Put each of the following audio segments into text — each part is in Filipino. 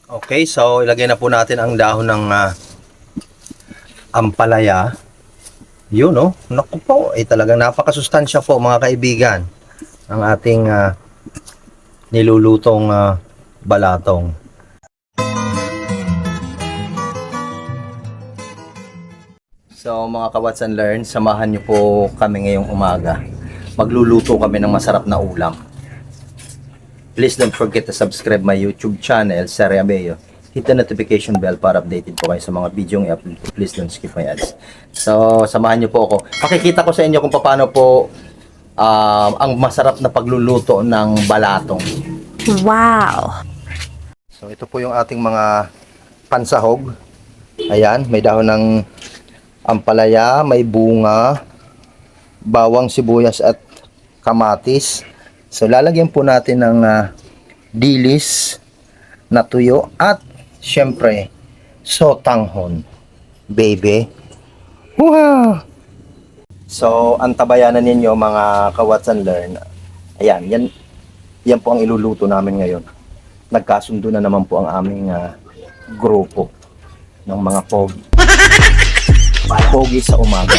Okay, so ilagay na po natin ang dahon ng ampalaya. Yun, no? Naku po, talagang napakasustansya po mga kaibigan ang ating nilulutong balatong. So mga ka-Watch and Learn, samahan niyo po kami ngayong umaga. Magluluto kami ng masarap na ulam. Please don't forget to subscribe my YouTube channel, Sir Abeo. Hit the notification bell para updated po kayo sa mga video ng i-upload ko. Please don't skip my ads. So, samahan niyo po ako. Pakikita ko sa inyo kung paano po ang masarap na pagluluto ng balatong. Wow! So, ito po yung ating mga pansahog. Ayan, may dahon ng ampalaya, may bunga, bawang, sibuyas at kamatis. So, lalagyan po natin ng dilis na tuyo at syempre, sotanghon. Baby. Wow! So, antabayanan ninyo mga ka-Watch and Learn. Ayan, yan po ang iluluto namin ngayon. Nagkasundo na naman po ang aming grupo ng mga pogi. Pogi sa umaga,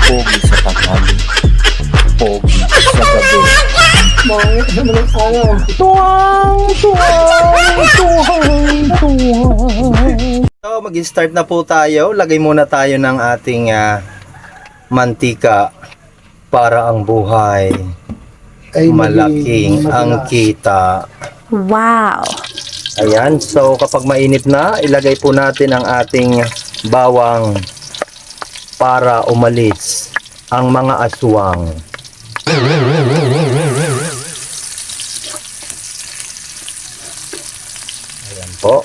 pogi sa tanghali, pogi sa gabi. So, mag-start na po tayo. Lagay muna tayo ng ating mantika para ang buhay ay malaking ang kita. Wow! Ayan, so kapag mainit na, ilagay po natin ang ating bawang para umalis ang mga aswang. Ayan po.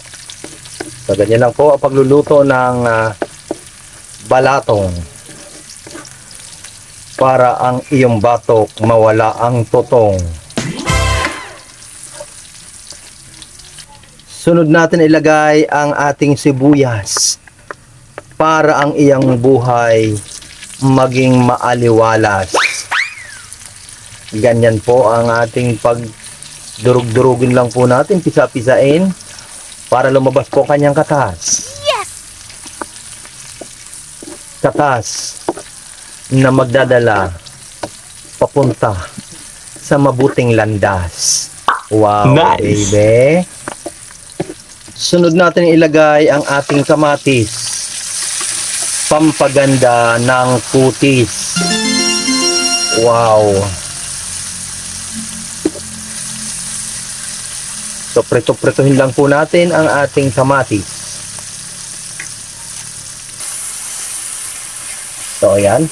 So, ganyan lang po ang pagluluto ng balatong para ang iyong batok mawala ang totong. Sunod natin ilagay ang ating sibuyas para ang iyang buhay maging maaliwalas. Ganyan po ang ating pagdurug-durugin lang po natin, pisa-pisain para lumabas po kanyang katas. Yes! Katas na magdadala papunta sa mabuting landas. Wow, nice. Baby. Sunod natin ilagay ang ating kamatis. Pampaganda ng kutis. Wow. So, preto-pretohin lang po natin ang ating kamatis. So, ayan.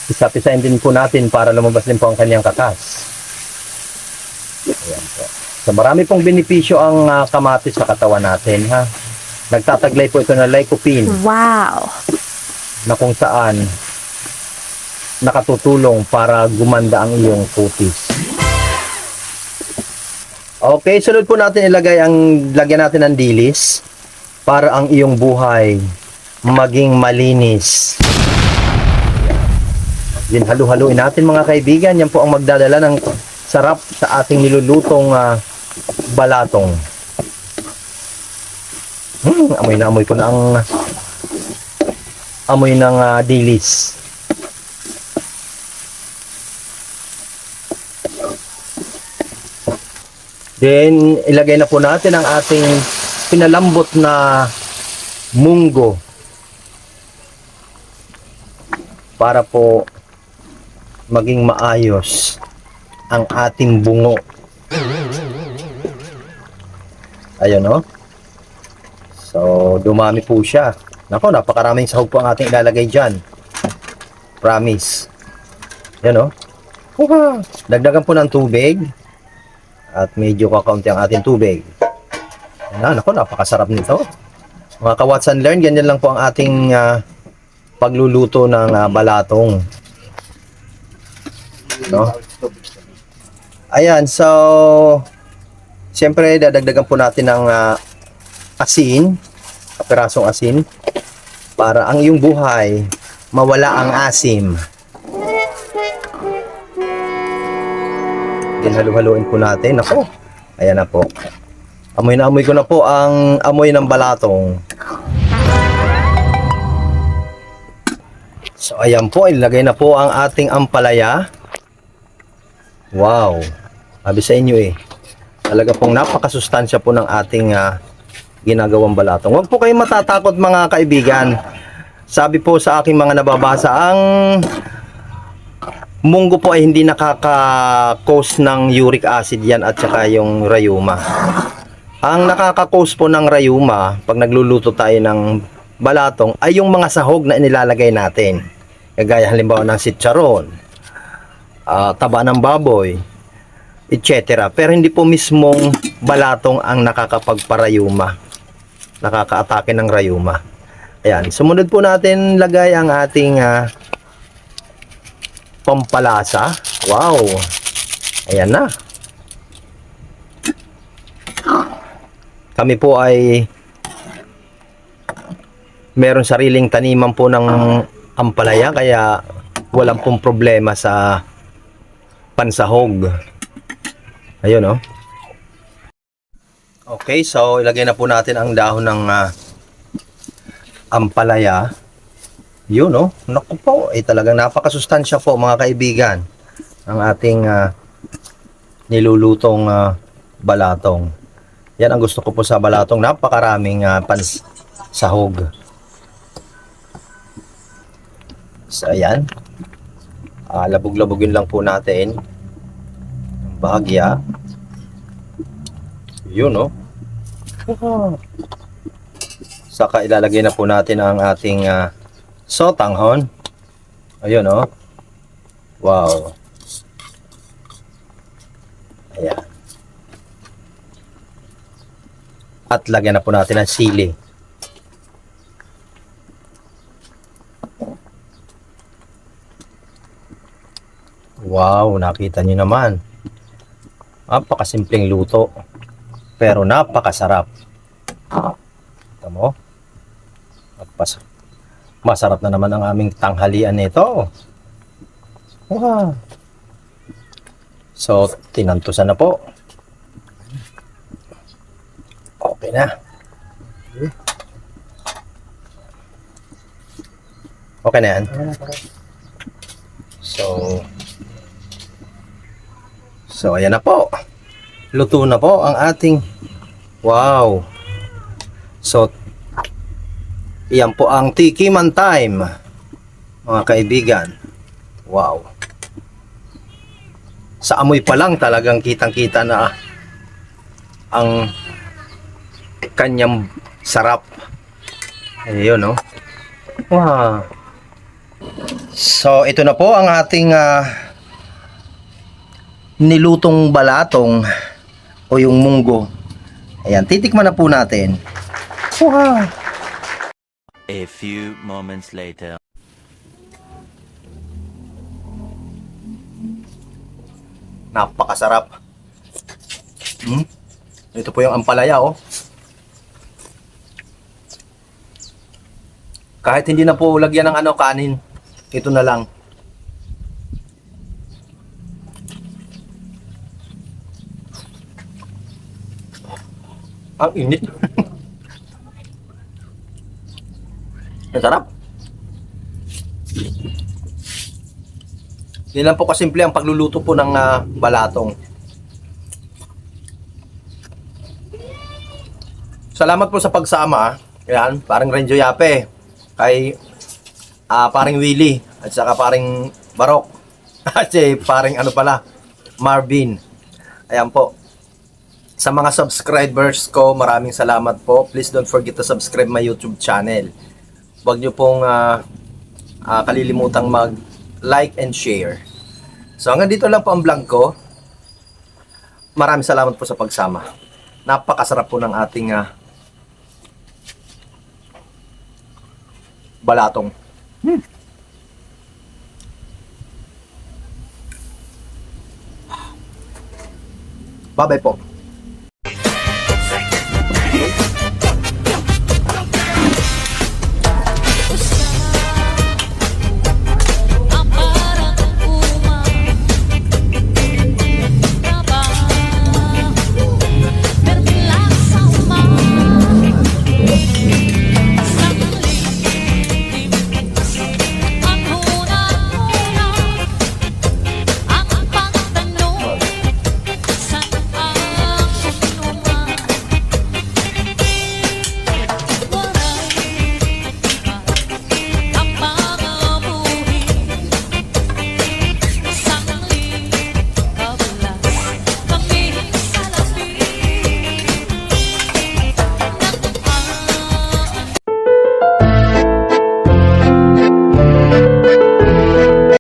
Isa-pisain din po natin para lumabas din po ang kanyang katas. Ayan po. So, marami pong benepisyo ang kamatis sa katawan natin, ha. Nagtataglay po ito ng lycopene. Wow! Na kung saan nakatutulong para gumanda ang iyong kutis. Okay, sunod po natin lagyan natin ng dilis para ang iyong buhay maging malinis. Din halu-haluin natin mga kaibigan. Yan po ang magdadala ng sarap sa ating nilulutong balatong. Amoy na amoy ko na ang amoy ng dilis. Then, ilagay na po natin ang ating pinalambot na munggo para po maging maayos ang ating bungo. Ayan, no? So, dumami po siya. Nako, napakaraming sahog po ang ating ilalagay dyan. Promise. Ayan, no? Dagdagan po ng tubig. At medyo kakaunti ang ating tubig. Ayan, nako, napakasarap nito. Mga ka-Watch and Learn, ganyan lang po ang ating pagluluto ng balatong. No? Ayan, so siyempre dadagdagan po natin ng asin, kapirasong asin para ang iyong buhay mawala ang asim. Then halu-haluin po natin. Ako, ayan na po. Amoy na amoy ko na po ang amoy ng balatong. So ayan po, ilagay na po ang ating ampalaya. Wow. Sabi sa inyo eh. Talaga pong napakasustansya po ng ating ginagawang balatong. Huwag po kayong matatakot mga kaibigan. Sabi po sa aking mga nababasa, ang munggo po ay hindi nakaka-cause ng uric acid yan at saka yung rayuma. Ang nakaka-cause po ng rayuma pag nagluluto tayo ng balatong ay yung mga sahog na inilalagay natin. Kagaya halimbawa ng sitcharon, taba ng baboy, etc. Pero hindi po mismong balatong ang nakakapagparayuma, nakakaatake ng rayuma. Ayan, sumunod po natin lagay ang ating pampalasa. Wow, ayan na. Kami po ay meron sariling taniman po ng ampalaya, kaya walang pong problema sa pansahog. Ayun, oh. Okay, so ilagay na po natin ang dahon ng ampalaya. Yun, oh. Naku po, talagang napakasustansya po mga kaibigan ang ating nilulutong balatong. Yan ang gusto ko po sa balatong, napakaraming pansahog. So ayan, labog-labogin lang po natin ang bahagya. Yun, oh. Saka ilalagay na po natin ang ating sotanghon. Ayun, oh. Wow. Ayan. At lagyan na po natin ang sili. Wow, nakita niyo naman. Napakasimpleng luto, pero napakasarap. Ito mo. Masarap na naman ang aming tanghalian nito. Wow. So, tinantusan na po. Okay na. Okay na yan. So ayan na po. Luto na po ang ating wow. So iyan po ang tikiman time mga kaibigan. Wow. Sa amoy pa lang talagang kitang-kita na ang kanyang sarap. Ayun, no? Wow. So ito na po ang ating nilutong balatong o yung munggo. Ayan, titikman na po natin. Wow. A few moments later. Napakasarap. Ito po yung ampalaya, oh. Kahit hindi na po lagyan ng kanin, ito na lang. Ang init. Ang sarap. Yan lang po kasimple ang pagluluto po ng balatong. Salamat po sa pagsama. Yan, parang Renjo Yape. Kay paring Willie. At saka paring Barok. At paring Marvin. Ayan po. Sa mga subscribers ko, maraming salamat po. Please don't forget to subscribe my YouTube channel. Huwag nyo pong kalilimutang mag-like and share. So hanggang dito lang po ang vlog ko. Maraming salamat po sa pagsama. Napakasarap po ng ating balatong. Bye-bye po.